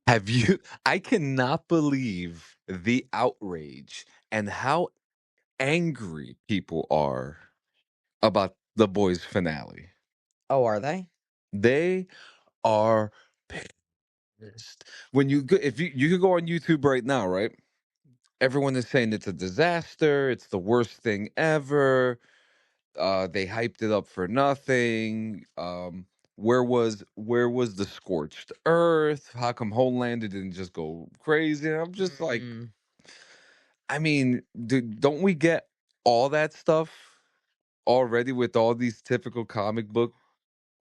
Have you I cannot believe the outrage and how angry people are about the boys finale. Oh, are they? They are pissed. When you go if you could go on YouTube right now, right? Everyone is saying it's a disaster, it's the worst thing ever. They hyped it up for nothing. Where was the scorched earth? How come Homelander didn't just go crazy? And I'm just like, Mm. I mean, don't we get all that stuff already with all these typical comic book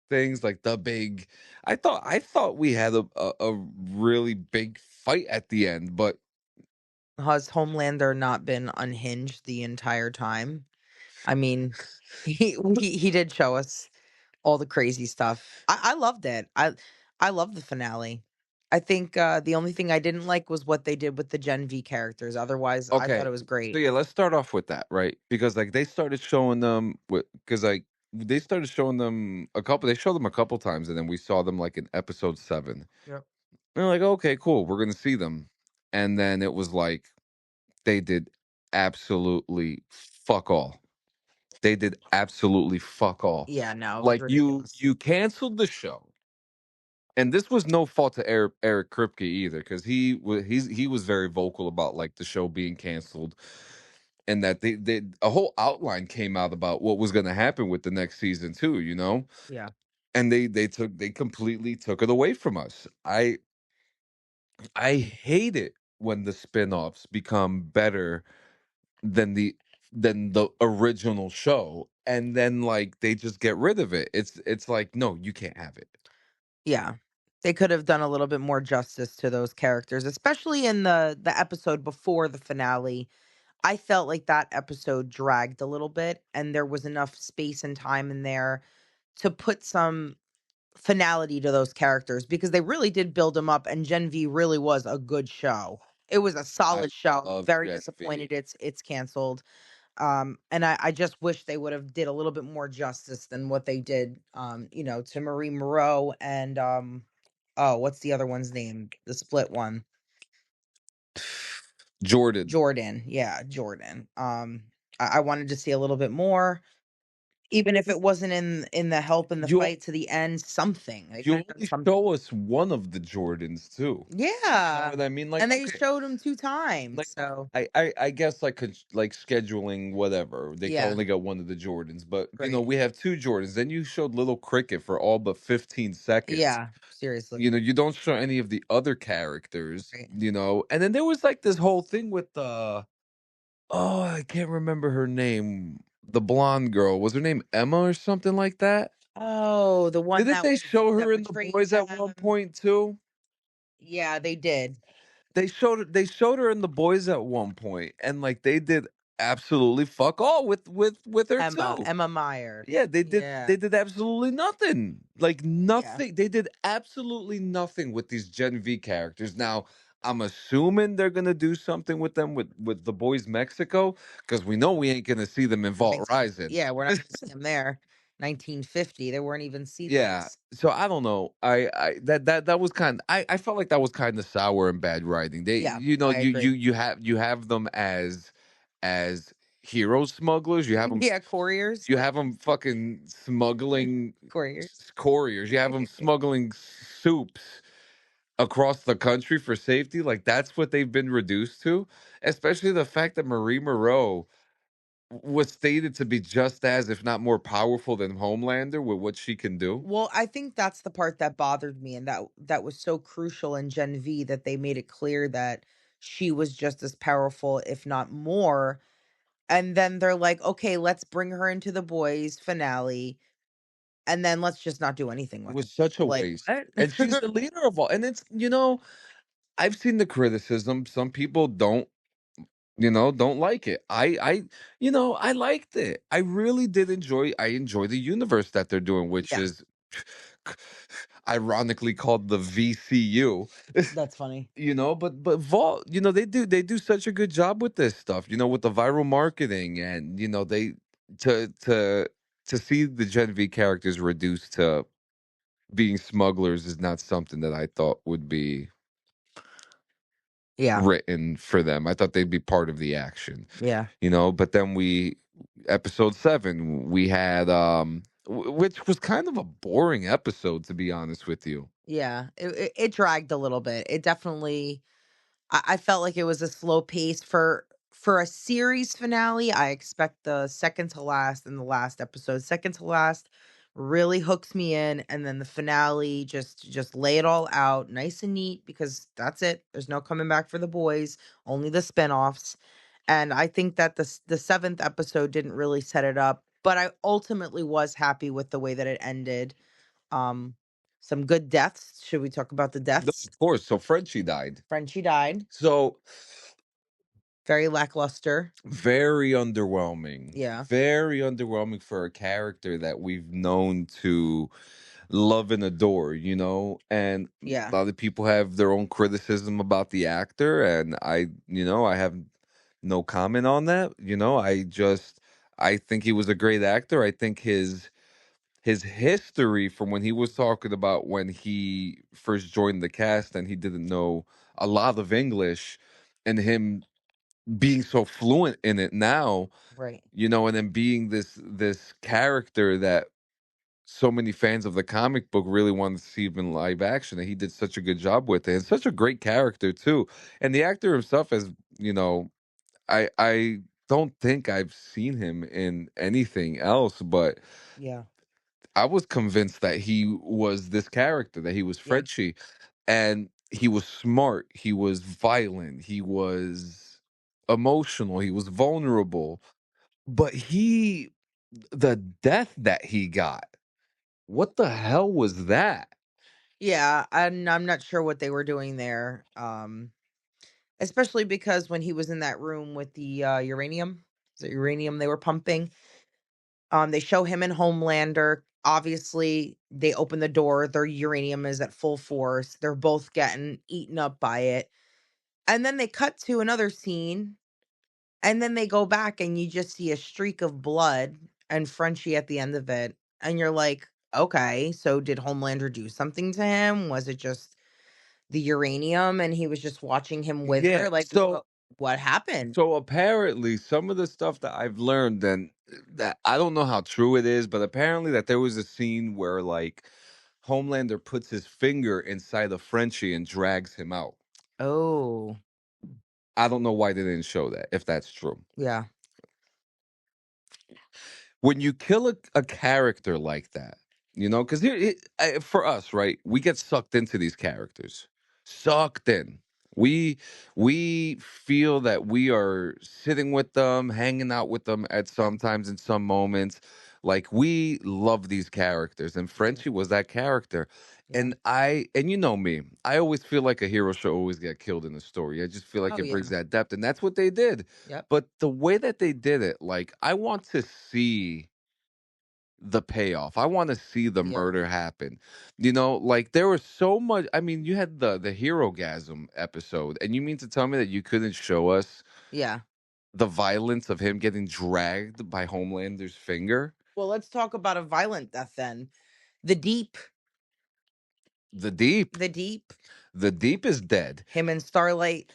things like the big? I thought we had a really big fight at the end, but Has Homelander not been unhinged the entire time? I mean, he did show us all the crazy stuff. I loved it. I love the finale. I think the only thing I didn't like was what they did with the Gen V characters. Otherwise, I thought okay. it was So great. yeah, let's start off with that, right? Because like they started showing them because like they started showing them they showed them a couple times and then we saw them like in episode 7. And Yep. they're like, "Okay, cool. We're going to see them." And then it was like they did absolutely fuck all. They did absolutely fuck all. Yeah, no, it was Like ridiculous. you canceled the show. And this was no fault to Eric Kripke either, because he was very vocal about like the show being canceled, and that they a whole outline came out about what was going to happen with the next season too, Yeah. and they completely took it away from us. I hate it when the spin-offs become better than the original show, and then like they just get rid of it. It's like, no, you can't have it. Yeah. They could have done a little bit more justice to those characters, especially in the episode before the finale. I felt like that episode dragged a little bit and there was enough space and time in there to put some finality to those characters because they really did build them up and Gen V really was a good show. It was a I solid show. I'm love very Gen V. disappointed it's canceled. And I just wish they would have did a little bit more justice than what they did, to Marie Moreau and oh, what's the other one's name? The split one. Jordan. Jordan. Yeah, Jordan. I wanted to see a little bit more. Even if it wasn't in the help in the You fight to the end, something. They could you have done only something. show us one of the Jordans too. You know Yeah. what I mean? Like, And they okay, showed him 2 times, like so I guess like like scheduling whatever. They can yeah, only get one of the Jordans, but right. we have two Jordans. Then you showed little cricket for all but 15 seconds. Yeah, seriously. You don't show any of the other characters, Right. And then there was like this whole thing with oh, I can't remember her name. The blonde girl. Was her name Emma or something like that? Oh, the one Didn't they show her that in The betrayed Boys at one them. point too? Yeah, they did. They showed her in The Boys at one point, and like they did absolutely fuck all with her too. Emma Meyer. Yeah, they did Yeah. they did absolutely nothing. Like Yeah. nothing. They did absolutely nothing with these Gen V characters. Now, I'm assuming they're gonna do something with them with the boys Mexico, because we know we ain't gonna see them in Vault Rising. Yeah, we're not gonna see him there. 1950, there weren't even Yeah. seatbelts. So I don't know. That was I felt like that was kind of sour and bad writing. They Yeah, I you agree. have them as hero smugglers. Yeah, couriers. You have them fucking smuggling Couriers. couriers. You have them smuggling soups across the country for safety. Like that's what they've been reduced to. Especially the fact that Marie Moreau was stated to be just as, if not more powerful than Homelander with what she can do. Well, I think that's the part that bothered me and that was so crucial in Gen V that they made it clear that she was just as powerful, if not more. And then they're like, "Okay, let's bring her into the boys finale and then let's just not do anything It with her." was such a Like, waste. what? And she's the leader of all. And I've seen the criticism. Some people don't like it. I liked it. I really did I enjoy the universe that they're doing, which Yeah, is ironically called the VCU. that's funny. But Vault, they do such a good job with this stuff, with the viral marketing, and they to to to see the Gen V characters reduced to being smugglers is not something that I thought would be. Yeah. written for them. I thought they'd be part of the action, Yeah. but then episode 7, we had, which was kind of a boring episode, to be honest with you. Yeah. It dragged a little bit. It definitely I felt like it was a slow pace for a series finale. I expect the second to last and the last episode. Second to last really hooks me in, and then the finale just lay it all out nice and neat because that's it. There's no coming back for the boys, only the spinoffs. And I think that the seventh episode didn't really set it up, but I ultimately was happy with the way that it ended. Um, some good deaths. Should we talk about the No, deaths? of course. So Frenchie died. Frenchie died. So Very lackluster. very underwhelming. Yeah. Very underwhelming for a character that we've known to love and adore, and a Yeah. lot of people have their own criticism about the actor, and I have no comment on that. I think he was a great actor. I think his history, from when he was talking about when he first joined the cast and he didn't know a lot of English, and him being so fluent in it now, Right. and then being this character that so many fans of the comic book really wanted to see him in live action, and he did such a good job with it, and such a great character too. And the actor himself, as I don't think I've seen him in anything else, but Yeah. I was convinced that he was this character, that he was Yeah. Frenchie, and he was smart, he was violent, he was emotional, he was vulnerable, but the death that he got, what the hell was that? Yeah. And I'm not sure what they were doing there. Especially because when he was in that room with the uranium, is it uranium they were pumping? They show him in Homelander. Obviously, they open the door, their uranium is at full force. They're both getting eaten up by it. And then they cut to another scene. And then they go back and you just see a streak of blood and Frenchie at the end of it. And you're like, okay, so did Homelander do something to him? Was it just the uranium and he was just watching him Yeah, wither? Like, so what happened? so apparently some of the stuff that I've learned, and that I don't know how true it is, but apparently that there was a scene where, like, Homelander puts his finger inside of Frenchie and drags him out. Oh, I don't know why they didn't show that, if that's true. yeah. When you kill a character like that, because for us, right, we get sucked into these characters, sucked in. We feel that we are sitting with them, hanging out with them at Yeah. sometimes in some moments. Like, we love these characters, and Yeah. Frenchie was that character. Yeah. And you know me, I always feel like a hero should always get killed in a story. I just feel like Oh, it brings yeah. that depth, and that's what they did. Yep. But the way that they did it, like, I want to see the payoff. I want to see the Yep. murder happen. Like, there was so much. I mean, you had the hero gasm episode, and you mean to tell me that you couldn't show us Yeah. the violence of him getting dragged by Homelander's finger? Well, let's talk about a violent death then. The Deep. The Deep. The Deep. The Deep is dead. Him and Starlight.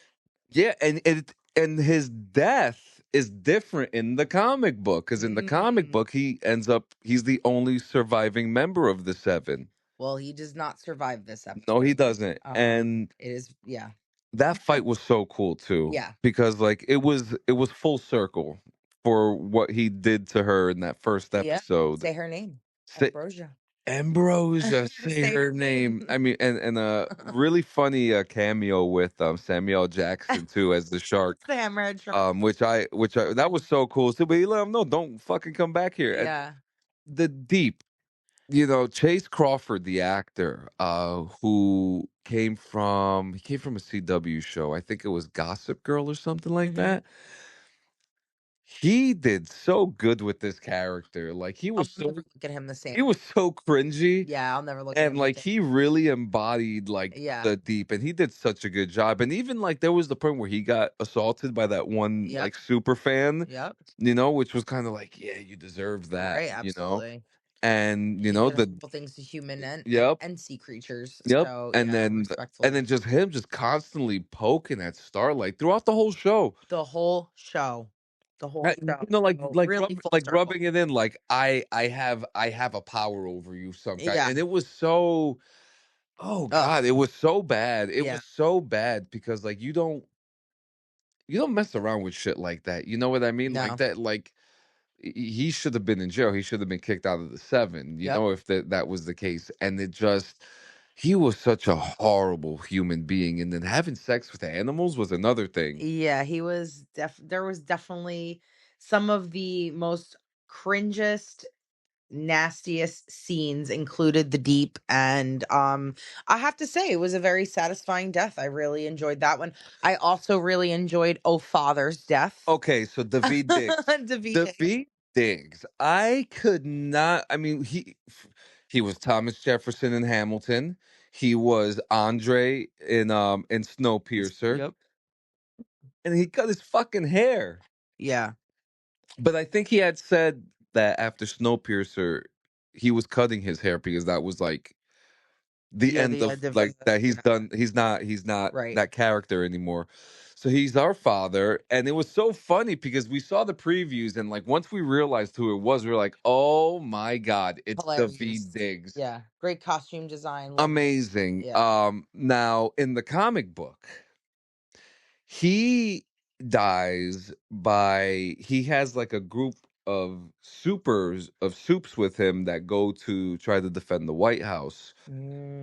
Yeah, and his death is different in the comic book, because in the comic Mm. book he's the only surviving member of the Seven. Well, he does not survive this No, he episode. doesn't. And It is, yeah. that fight was so cool too, Yeah. because, like, it was full circle for what he did to her in that first Yeah. episode. Say her name. Say, Ambrosia. Ambrosia, say Say her her name. name. I mean, and a really funny cameo with Samuel Jackson too as the shark. It's the Hammerhead Shark. Which I that was so cool. So, but he let him know, don't fucking come back here. And Yeah. the Deep, Chase Crawford, the actor, who he came from a CW show. I think it was Gossip Girl or something like Hmm. that. He did so good with this character. Like, he I'll was so never look at him the same he was way. so cringy, Yeah, I'll never look at and, him the like, same he way. really embodied, like, Yeah. the Deep, and he did such a good job. And even, like, there was the point where he got assaulted by that one, Yep. like, super fan, Yep. which was kind of like, yeah, you deserve that, Right. Absolutely. and He did a couple things to human yep, and sea creatures. yep, So and yeah, then respectful. just him just constantly poking at Starlight throughout the whole show. The whole show. The whole show. So really full circle. Rubbing it in like I have a power over you some kind, Yeah. and it was so, oh Ugh. god, it was so bad. It Yeah. was so bad because like you don't mess around with shit like that. You know what I mean? Like No. that, like he should have been in jail. He should have been kicked out of the seven. You Yep. know, if that was the case. And it just, he was such a horrible human being. And then having sex with animals was another thing. Yeah, he was there was definitely some of the most cringest, nastiest scenes included the deep, and I have to say it was a very satisfying death. I really enjoyed that one. I also really enjoyed Oh Father's death. Okay, so David Diggs. David Diggs. David Diggs. I could not. I mean, he was Thomas Jefferson in Hamilton. He was Andre in Snowpiercer, Yep. and he cut his fucking hair. Yeah. But I think he had said that after Snowpiercer, he was cutting his hair because that was like the Yeah, end the of end of like the that. He's finale. done. He's not Right. that character anymore. So he's our father, and it was so funny because we saw the previews, and like once we realized who it was, we were like, "Oh my god, it's David Hilarious. Diggs, Yeah. Great costume design. Love it. amazing." Yeah. Now in the comic book, he dies by, he has like a group of soups with him that go to try to defend the White House,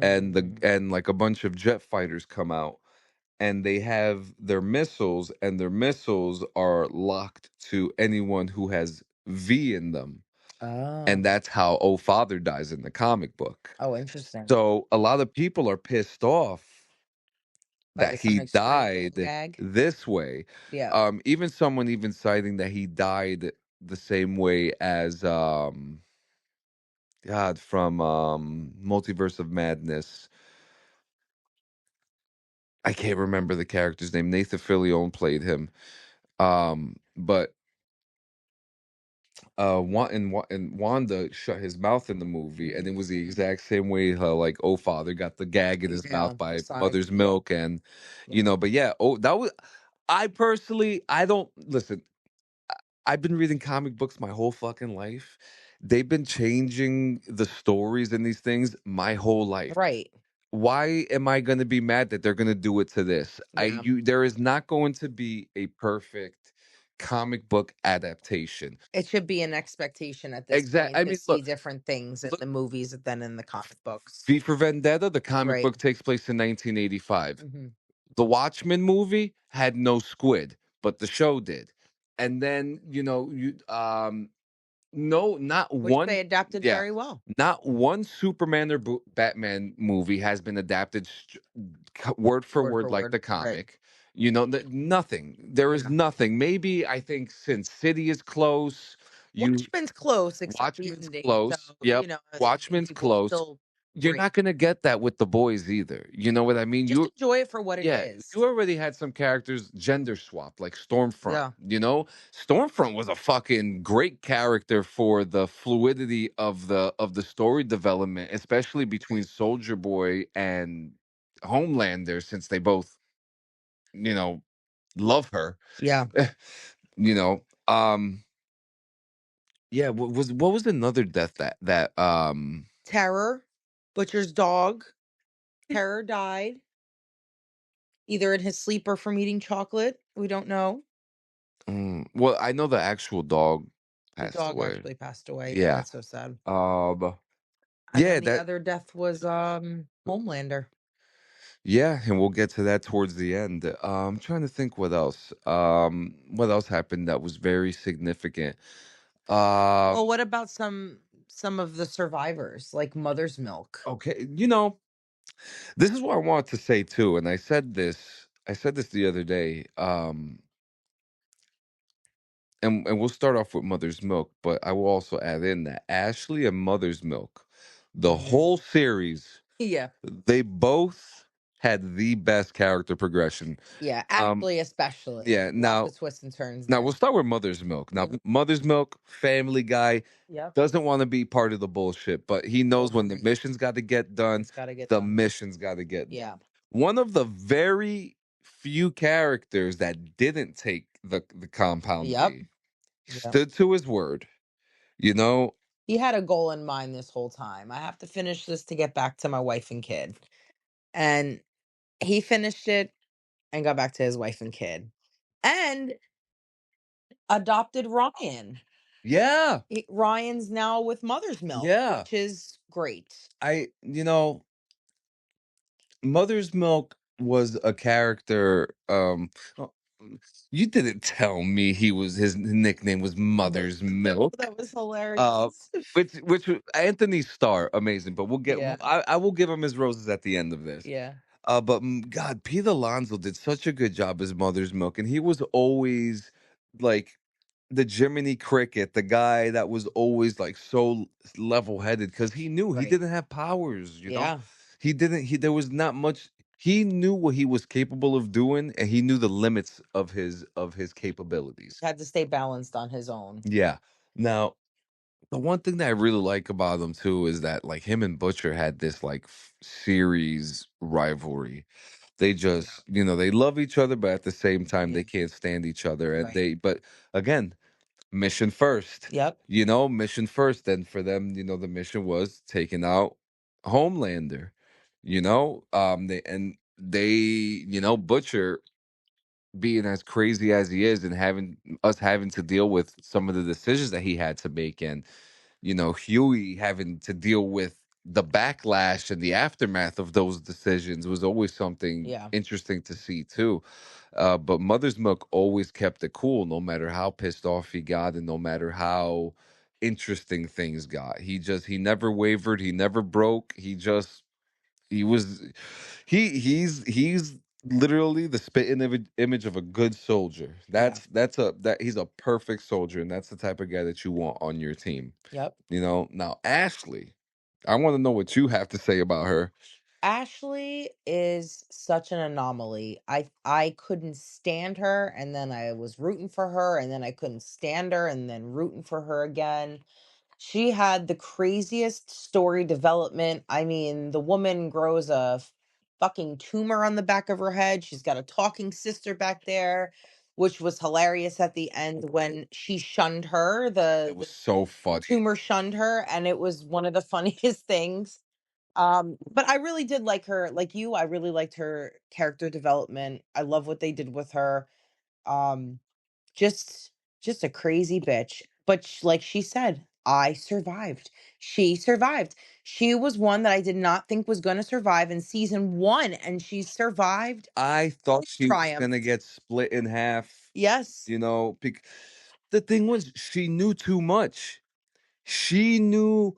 and Mm. like a bunch of jet fighters come out, and they have their missiles, and their missiles are locked to anyone who has V in them, Oh. and that's how Oh Father dies in the comic book. Oh, interesting. So a lot of people are pissed off By that the he comic strip died gag. this way. Yeah. Even someone even citing that he died the same way as God from Multiverse of Madness. I can't remember the character's name. Nathan Fillion played him. But and Wanda shut his mouth in the movie, and it was the exact same way how like Oh Father got the gag in his Yeah. mouth by Side. Mother's Yeah. Milk, and Yeah. but yeah, oh that was, I personally, I don't listen. I've been reading comic books my whole fucking life. They've been changing the stories in these things my whole life. Right. Why am I going to be mad that they're going to do it to this? Yeah. There is not going to be a perfect comic book adaptation. It should be an expectation at this Exact. point I to mean, see different things in look, the movies than in the comic books. V for Vendetta, the comic Right. book takes place in 1985. Hmm. The Watchmen movie had no squid, but the show did. And then, no, not Which they one. adapted Yeah, very well. not one Superman or Batman movie has been adapted word for Word word for like word. the Right. comic. Nothing. There is Yeah. nothing. Maybe I think Sin City is close. You Watchmen's close, except the Watchmen's ending. So, close. Yep, Watchmen's people close. still You're great. not gonna get that with the boys either. You know what I mean? Just enjoy it for what it Yeah, is. you already had some characters gender swap, like Stormfront. Yeah. Stormfront was a fucking great character for the fluidity of the story development, especially between Soldier Boy and Homelander, since they both, you know, love her. Yeah. you know, um, yeah. What was another death that. Terror, Butcher's dog. Terror died either in his sleep or from eating chocolate. We don't know. Well, I know the actual dog The passed dog away. actually passed away. Yeah, Yeah. that's so sad. Um. And Yeah. then the That. other death was Homelander. Yeah, and we'll get to that towards the end. I'm trying to think what else. What else happened that was very significant? Uh, Well, what about some of the survivors, like Mother's Milk? okay. This is what I wanted to say too, and I said this. I said this the other day. And we'll start off with Mother's Milk, but I will also add in that Ashley and Mother's Milk, the Hmm. whole series, Yeah. they both. had the best character progression. Yeah, Um, Ashley especially. yeah. Lots Now, of twists and turns now there. we'll start with Mother's Milk. Now, Mhm. Mother's Milk, Family Guy, Yep. doesn't want to be part of the bullshit, but he knows when the Bullshit. mission's got to get done, It's got to get the done. mission's got to get done. Yeah. One of the very few characters that didn't take the compound Yep. V Yep. stood to his word. You know, He had a goal in mind this whole time. I have to finish this to get back to my wife and kid. And he finished it and got back to his wife and kid. And adopted Ryan. yeah, Ryan's now with Mother's Milk, yeah. which is great. You know, Mother's Milk was a character. Oh, you didn't tell me his nickname was Mother's Milk. That was Uh, hilarious. Anthony Starr, amazing. But Yeah. I will give him his roses at the end of this. Yeah. But God, Pete Alonso did such a good job as Mother's Milk, and he was always like the Jiminy Cricket, the guy that was always like so level headed because he knew he Right. didn't have powers. Yeah. He didn't. There was not much. He knew what he was capable of doing, and he knew the limits of his capabilities. Had to stay balanced on his own. Yeah. Now, the one thing that I really like about him too is that like him and Butcher had this like series rivalry. They just, they love each other, but at the same time they can't stand each other. And Right. but again, mission first. Yep. Mission first. And for them, the mission was taking out Homelander. Butcher being as crazy as he is and having to deal with some of the decisions that he had to make, and Huey having to deal with the backlash and the aftermath of those decisions was always something Yeah. interesting to see too. But Mother's Milk always kept it cool, no matter how pissed off he got, and no matter how interesting things got. He never wavered. He never broke. He was he's literally the spitting image of a good soldier. Yeah. That he's a perfect soldier, and that's the type of guy that you want on your team. Yep. Now Ashley, I want to know what you have to say about her. Ashley is such an anomaly. I couldn't stand her, and then I was rooting for her, and then I couldn't stand her, and then rooting for her again. She had the craziest story development. I mean, the woman grows a fucking tumor on the back of her head. She's got a talking sister back there, which was hilarious at the end when she shunned her. It The was so funny. tumor shunned her, and it was one of the funniest things. But I really did like her, like you, I really liked her character development. I love what they did with her. Um, just just a crazy bitch. But like she said, I survived. She survived. She was one that I did not think was going to survive in season 1, and she survived. I thought she was gonna Triumphed. get split in half. Yes. The thing was, she knew too much. She knew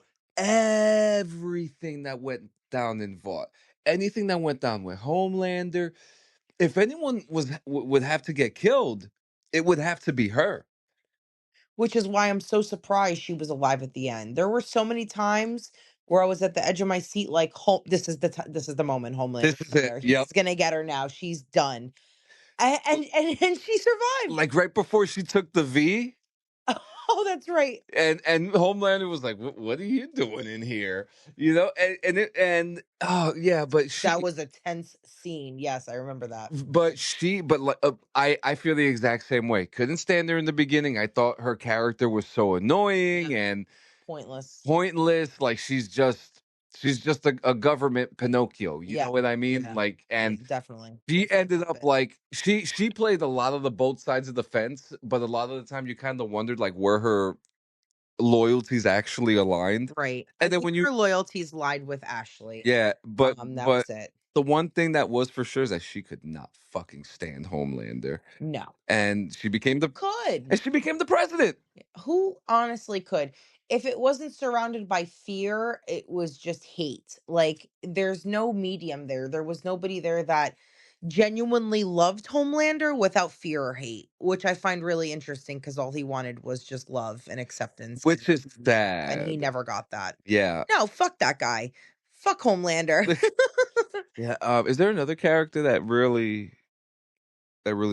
everything that went down in Vought. Anything that went down with Homelander. If anyone would have to get killed, it would have to be her. Which is why I'm so surprised she was alive at the end. There were so many times where I was at the edge of my seat, like, this is the moment. This Homelander's is got it. her. Yep. He's gonna get her now. She's done. And she survived. Like right before she took the V, Oh, that's right. and Homelander was like, What are you doing in here?" Oh yeah, That was a tense scene. Yes, I remember that. but like I feel the exact same way. Couldn't stand her in the beginning. I thought her character was so Yeah. annoying and Pointless. pointless. Like she's just a government Pinocchio. You Yeah. know what I mean? Yeah. Like, Yeah, and definitely. she That's ended up it. like she played a lot of the both sides of the fence, but a lot of the time you kind of wondered like where her loyalties actually aligned. Right. I And then think when you her loyalties lied with Ashley. yeah, That but was it. the one thing that was for sure is that she could not fucking stand Homelander. No. And Could. she became the president. Who honestly could? If it wasn't surrounded by fear, it was just hate. Like, there's no medium there. There was nobody there that genuinely loved Homelander without fear or hate, which I find really interesting because all he wanted was just love and acceptance, Which is and he sad. never got that. Yeah. No, fuck that guy. Fuck Homelander. Yeah. Is there another character that really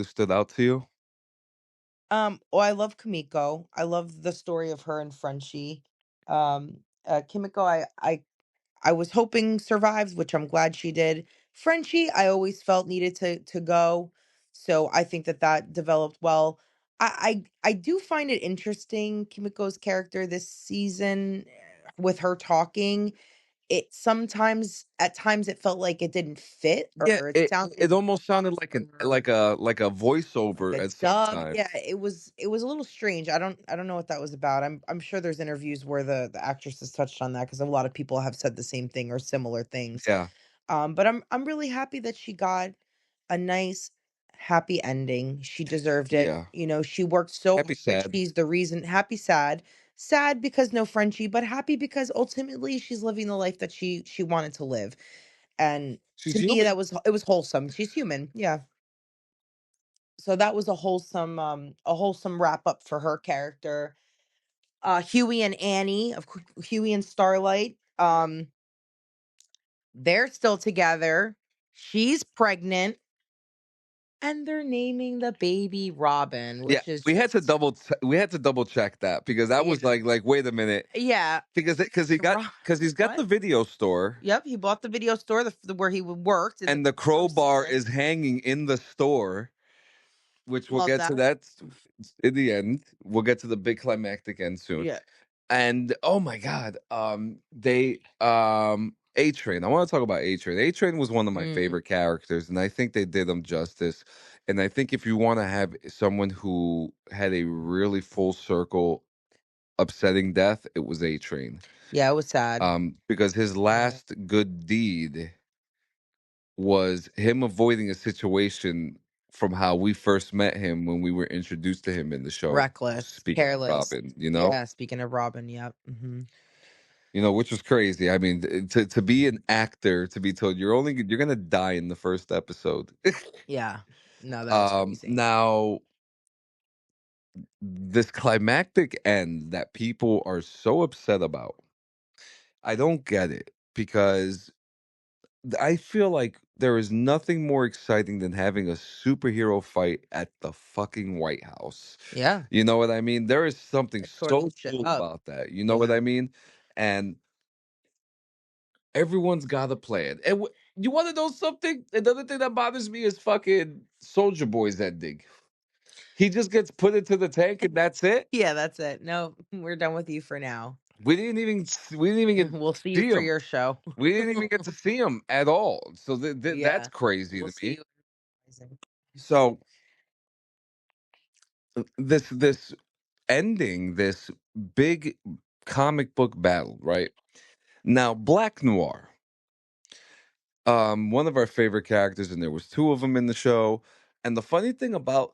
stood out to you? Oh, I love Kimiko. I love the story of her and Frenchie. Kimiko, I was hoping survived, which I'm glad she did. Frenchie, I always felt needed to go, so I think that that developed well. I do find it interesting Kimiko's character this season with her talking. It sometimes at times it felt like it didn't fit Yeah, or it almost sounded like like a like voiceover a at some dub. Yeah, times. it was a little strange. I don't know what that was about. I'm sure there's interviews where the actress has touched on that because a lot of people have said the same thing or similar things. Yeah, But I'm really happy that she got a nice happy ending. She deserved it. yeah. She worked so Happy, hard. sad. She's the reason. Happy, sad, sad because no Frenchie, but happy because ultimately she's living the life that she wanted to live. And She's to me, human. it was wholesome. She's human. Yeah. So that was a wholesome wrap up for her character. Huey and Annie, Huey and Starlight, they're still together. She's pregnant and they're naming the baby Robin, Yeah, which is we had to just we had to double check that because that yeah. was like wait a minute Yeah. because he's got What? the video store Yep, he bought the video store where he worked in the and the first crowbar season. is hanging in the store, which we'll Love get to that. that in the end. We'll get to the big climactic end soon. Yeah. And oh my god, they A Train. I want to talk about A Train. A Train was one of my Mm, favorite characters, and I think they did him justice. And I think if you want to have someone who had a really full circle upsetting death, it was A Train. yeah, it was sad. Because his Yeah. last good deed was him avoiding a situation from how we first met him when we were introduced to him in the show. Reckless, Speaking of careless. Robin, Yeah, speaking of Robin, yep. which was crazy. I mean, to be an actor, to be told you're gonna die in the first episode. Yeah. No, that was crazy. Now this climactic end that people are so upset about, I don't get it because I feel like there is nothing more exciting than having a superhero fight at the fucking White House. Yeah. You know what I mean? There is something It tore so some shit cool up. about that. You know what Yeah. I mean? And everyone's got a plan. And you want to know something? Another thing that bothers me is fucking Soldier Boy's ending. He just gets put into the tank and that's it. Yeah, that's it. No, we're done with you for now. We didn't even get We'll to see you see for him. your show. We didn't even get to see him at all. So that's Yeah. crazy We'll to see me. you. Amazing. So this ending, this big comic book battle, right? Now, Black Noir, one of our favorite characters, and there was two of them in the show. And the funny thing about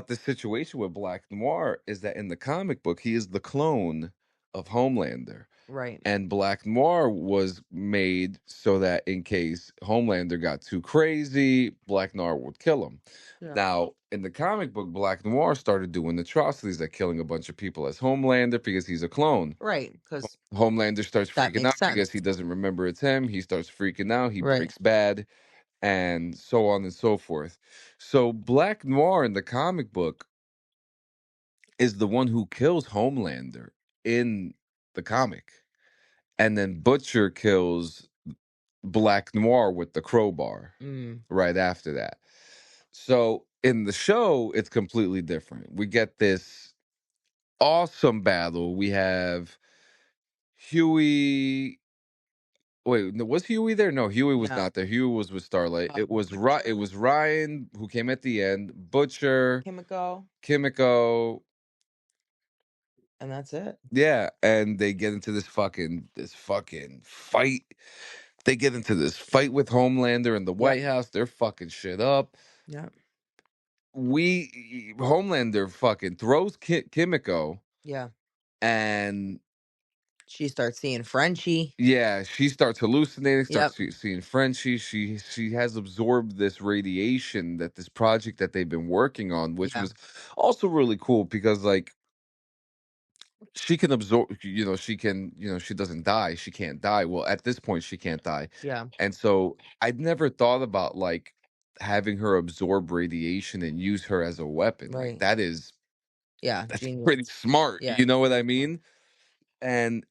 this situation with Black Noir is that in the comic book, he is the clone of Homelander. Right. And Black Noir was made so that in case Homelander got too crazy, Black Noir would kill him. Yeah. Now, in the comic book, Black Noir started doing atrocities like killing a bunch of people as Homelander because he's a clone. Right. Because Homelander starts that freaking makes out because he sense. doesn't remember it's him. He starts freaking out. He Right. breaks bad, and so on and so forth. So, Black Noir in the comic book is the one who kills Homelander in the comic. And then Butcher kills Black Noir with the crowbar Mm. right after that. So in the show, it's completely different. We get this awesome battle. We have Huey. Wait, no, was Huey there? No, Huey was No. not there. Huey was with Starlight. It Butcher, was Ryan who came at the end. Butcher, Kimiko, Kimiko. and that's it. Yeah, and they get into this fucking fight. They get into this fight with Homelander in the Yep. White House. They're fucking shit up. Yep. Homelander fucking throws Kimiko, Yeah. and She starts seeing Frenchie. yeah, she starts hallucinating, Yep. seeing Frenchie. She has absorbed this radiation that this project that they've been working on, which Yeah. was also really cool because like she can absorb, she can, she doesn't die, she can't die. Well, at this point she can't die. Yeah, And so I'd never thought about like having her absorb radiation and use her as a weapon. Like right. Yeah, that's genius. pretty smart, Yeah. you know what I mean? And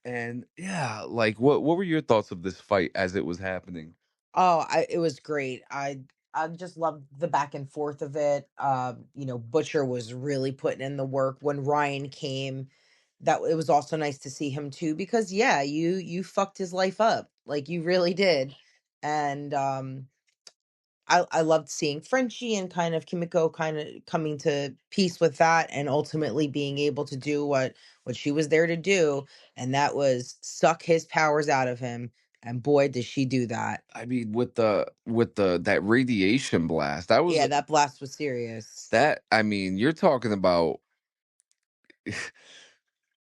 yeah, like what were your thoughts of this fight as it was happening? Oh, it was great. I just loved the back and forth of it. Butcher was really putting in the work when Ryan came. That it was also nice to see him too because yeah, you fucked his life up. Like you really did. And I loved seeing Frenchie and kind of Kimiko kind of coming to peace with that and ultimately being able to do what she was there to do, and that was suck his powers out of him. And boy, did she do that. I mean, with the that radiation blast, that was Yeah, that blast was serious. that I mean, you're talking about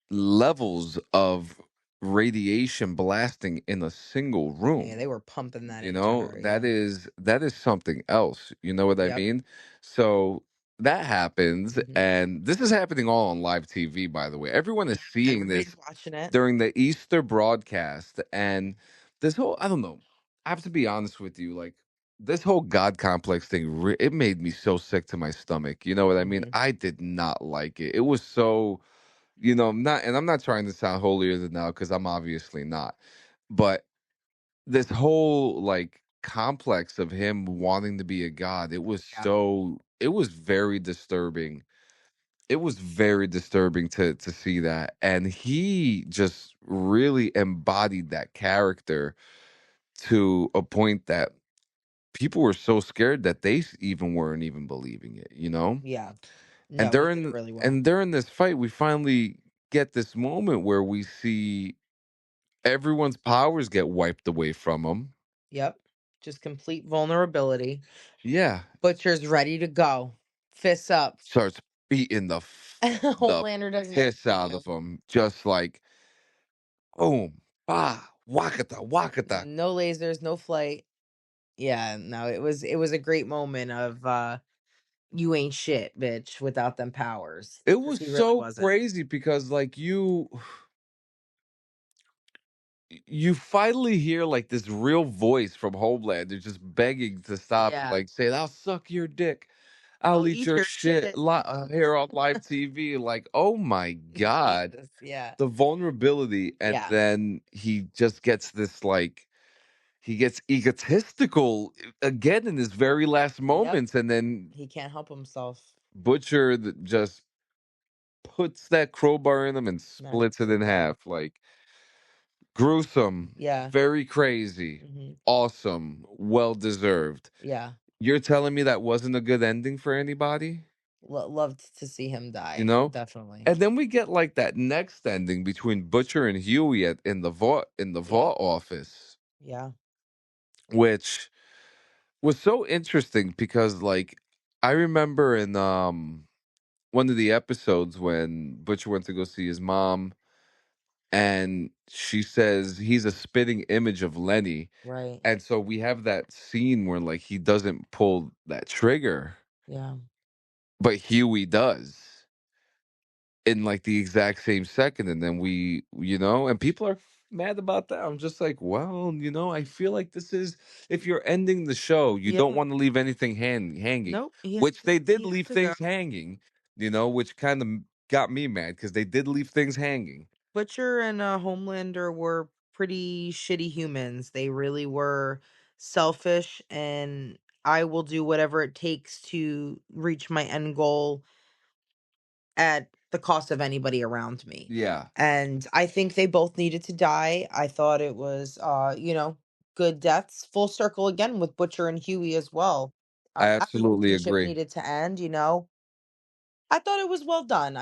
levels of radiation blasting in a single Yeah, room. they were pumping that You into know, her, that yeah. is that is something else. You know what I Yep. mean? So that happens, Mhm. and this is happening all on live TV, by the way. Everyone is seeing Everybody's this watching it. during the Easter broadcast. And this whole, I don't know, I have to be honest with you, like this whole God complex thing, it made me so sick to my stomach. You know what I mean? Mhm. I did not like it. It was so, I'm not trying to sound holier than thou because I'm obviously not. But this whole like complex of him wanting to be a god, Yeah. it was very disturbing. It was very disturbing to see that, and he just really embodied that character to a point that people were so scared that they even weren't even believing it, you know? Yeah. And No, he did it during really well. and during this fight, we finally get this moment where we see everyone's powers get wiped away from them. Yep. Just complete vulnerability. Yeah, Butcher's ready to go. Fists up. starts beating the Homelander doesn't see piss out him. of him, just like boom, ah, wakata, wakata. No lasers, no flight. Yeah, no, it was a great moment of you ain't shit, bitch, without them powers. It Because was he really so wasn't. crazy because like you finally hear like this real voice from Homelander just begging to stop, Yeah. like saying, "I'll suck your dick, I'll I'll eat eat your your shit," shit. here on live TV. Like, oh my god, Jesus. Yeah. the vulnerability, and Yeah. then he just gets this like he gets egotistical again in his very last Yep. moments, and then He can't help himself. Butcher just puts that crowbar in him and splits Knacks it him in down. half. Like gruesome, Yeah. very crazy, Hmm. awesome, well deserved. Yeah. You're telling me that wasn't a good ending for anybody? Loved to see him You die. know? Definitely. And then we get like that next ending between Butcher and Huey in the Yep. vault office, Yeah. which was so interesting because like I remember in one of the episodes when Butcher went to go see his mom and she says he's a spitting image of Lenny. Right. And so we have that scene where like he doesn't pull that trigger, Yeah. but Huey does in like the exact same second. And then and people are mad about that. I'm just like, well, I feel like this is if you're ending the show, you don't Yeah. want to leave anything hanging, Nope. which they did He had leave to go. things hanging, which kind of got me mad because they did leave things hanging. Butcher and Homelander were pretty shitty humans. They really were selfish, and I will do whatever it takes to reach my end goal at the cost of anybody around me. Yeah, And I think they both needed to die. I thought it was, good deaths. Full circle again with Butcher and Huey as well. I That absolutely relationship agree. needed to end. I thought it was well done.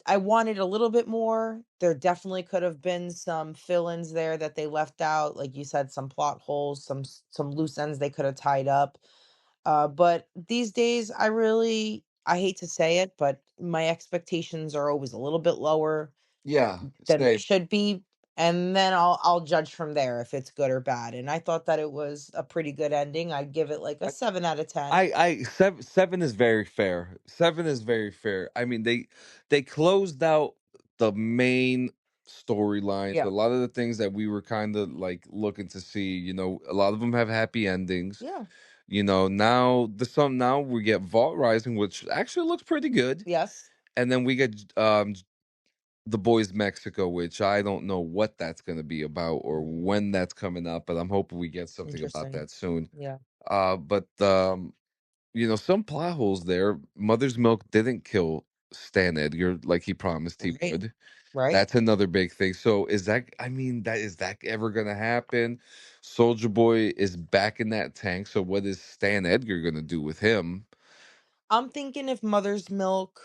I wanted a little bit more. There definitely could have been some fill-ins there that they left out, like you said, some plot holes, some loose ends they could have tied up. But these days, I hate to say it, but my expectations are always a little bit lower Yeah, than they same. should be, and then I'll judge from there if it's good or bad. And I thought that it was a pretty good ending. I'd give it like a 7 out of 10. Seven is very fair. Seven is very fair. I mean, they closed out. the main storylines, a Yeah. lot of the things that we were kind of like looking to see. A lot of them have happy endings. Yeah. Now we get Vault Rising, which actually looks pretty good, Yes. and then we get the Boys Mexico, which I don't know what that's going to be about or when that's coming up, but I'm hoping we get something about Interesting. that soon. Yeah. But some plot holes there. Mother's Milk didn't kill Stan Edgar like he promised he Right. would. Right. That's another big thing. So is that ever gonna happen? Soldier Boy is back in that tank. So what is Stan Edgar gonna do with him? I'm thinking if Mother's Milk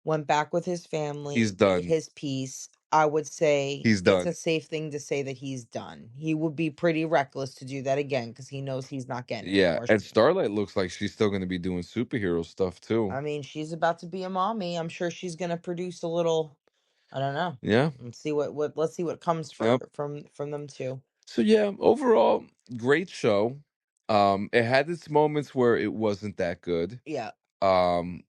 went back with his He's family, made done. his peace, I would say He's it's done. a safe thing to say that he's done. He would be pretty reckless to do that again because he knows he's not getting any Yeah, more and shit. Starlight looks like she's still gonna be doing superhero stuff too. I mean, she's about to be a mommy. I'm sure she's gonna produce a little. I don't know. Yeah. Let's see what let's see what comes Yep. from them too. So yeah, overall, great show. It had its moments where it wasn't that good. Yeah. Um,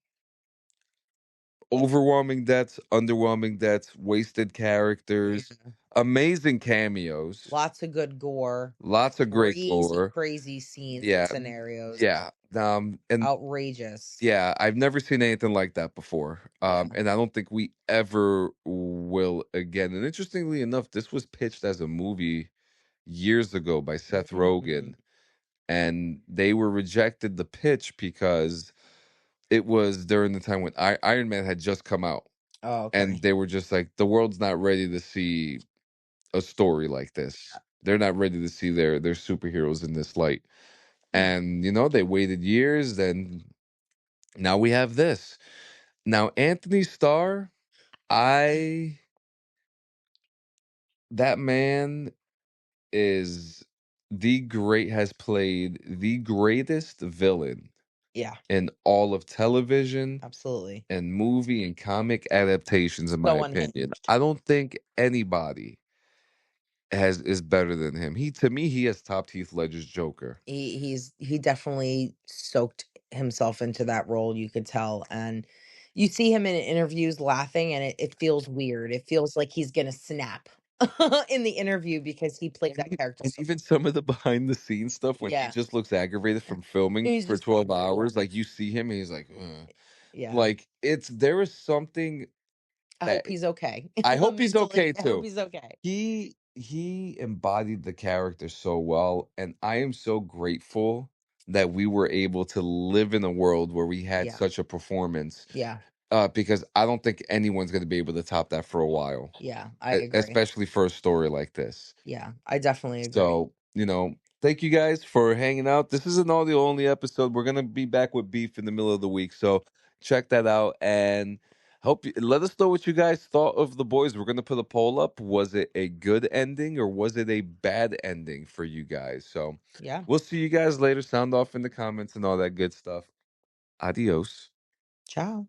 Overwhelming deaths, underwhelming deaths, wasted characters, Yeah. amazing cameos, Lots of good gore, lots of great crazy, gore. crazy scenes and Yeah, scenarios. yeah. And Outrageous. yeah, I've never seen anything like that before. Yeah. And I don't think we ever will again. And interestingly enough, this was pitched as a movie years ago by Seth Mm. Rogen, and they were rejected the pitch because it was during the time when Iron Man had just come out, Oh, and okay. they were just like, the world's not ready to see a story like this. They're not ready to see their superheroes in this light. Yeah. And they waited years, then now we have this. Now Anthony Starr, I that man is has played the greatest villain Yeah. in all of television Absolutely. and movie and comic adaptations, in my So opinion. unhinged. I don't think anybody is better than him. To me, he has topped Heath Ledger's Joker. He definitely soaked himself into that role, you could tell, and you see him in interviews laughing, and it feels weird. It feels like he's gonna snap in the interview because he played And, that character and so even some of the behind the scenes stuff when he yeah. just looks aggravated from filming He's for just like, 12 hours, like you see him and he's like, "Ugh." yeah. Like there is something I that hope he's okay. I hope he's Mentally, okay I hope too. he's okay. He embodied the character so well, and I am so grateful that we were able to live in a world where we had Yeah. such a performance. Yeah. Because I don't think anyone's going to be able to top that for a while, Yeah. I agree. especially for a story like this. Yeah. I definitely agree. So, thank you guys for hanging out. This is an audio only episode. We're gonna be back with beef in the middle of the week, so check that out and let us know what you guys thought of the boys. We're gonna put a poll up. Was it a good ending or was it a bad ending for you guys? So Yeah. we'll see you guys later. Sound off in the comments and all that good stuff. Adios. Ciao.